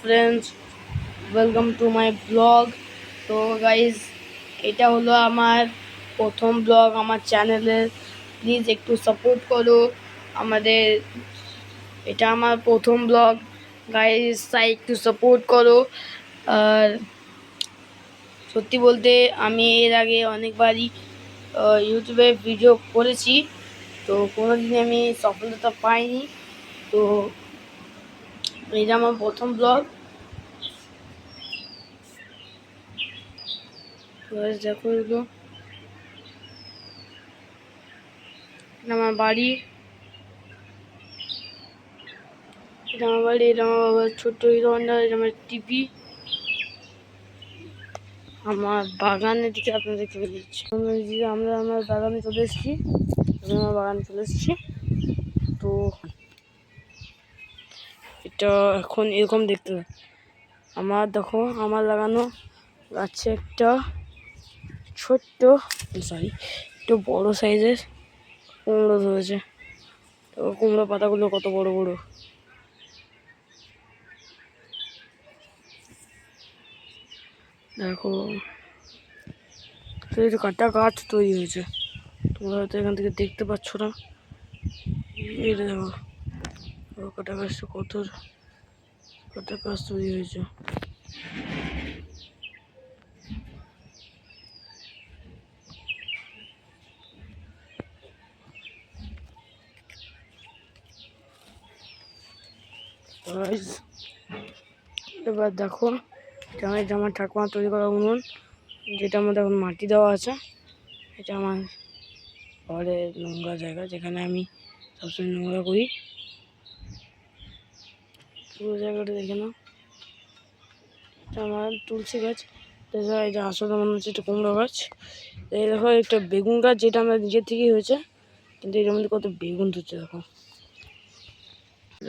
Friends, welcome to my blog. তো guys, এটা হলো আমার প্রথম ব্লগ আমার চ্যানেলের। প্লিজ একটু সাপোর্ট করো আমাদের। এটা আমার প্রথম ব্লগ গাইজ, তাই একটু সাপোর্ট করো। আর সত্যি বলতে আমি এর আগে অনেকবারই ইউটিউবে ভিডিও করেছি, তো কোনোদিনই আমি সফলতা পাইনি। তো এটা আমার প্রথম ব্লগ। দেখো, এগুলো এটা আমার বাড়ি, এটা আমার বাড়ি, এটা আমার বাবার ছোট্ট হিরো হন্ডা, এটা আমার টিভি, আমার বাগানের দিকে আপনাদের চলে যাচ্ছি। আমরা আমার বাগানে চলে এসেছি, তো এটা এখন এরকম দেখতে হয়। আমার দেখো, আমার লাগানো গাছে একটা ছোট্ট একটু বড় সাইজের কুমড়ো ধরেছে। তো কুমড়ো পাতাগুলো কত বড় বড়, দেখো। তো এই কাটা গাছ তৈরি হয়েছে, তোমরা হয়তো এখান থেকে দেখতে পাচ্ছ না। এই দেখো, কাটা গাছটা কত গাছ তৈরি হয়েছে। এবার দেখো, এটা আমার ঠাকুমা তৈরি করা উনুন, যেটা আমাদের এখন মাটি দেওয়া আছে। এটা আমার ঘরের নোংরা জায়গা, যেখানে আমি সবসময় নোংরা করি। পুরো জায়গাটা দেখে নাও। এটা আমার তুলসী গাছ, এটা আসলে মনে হচ্ছে একটা কুমড়ো গাছ। এই দেখো, একটা বেগুন গাছ, যেটা আমরা নিজের থেকেই হয়েছে, কিন্তু এর মধ্যে কত বেগুন ধরছে দেখো।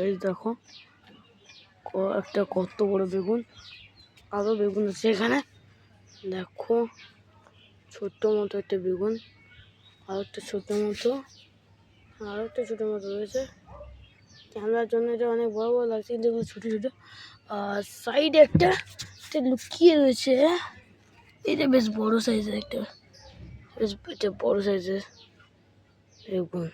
এই দেখো, একটা কত বড় বেগুন, আরও বেগুন আছে এখানে। দেখো, ছোট্ট মতো একটা বেগুন, আর একটা ছোট মতো, রয়েছে। ক্যামেরার জন্য এটা অনেক বড় বড় লাগছে, কিন্তু এগুলো ছোটো ছোটো। আর সাইডে একটা লুকিয়ে রয়েছে, এটা বেশ বড় সাইজের একটা, বড় সাইজের বেগুন।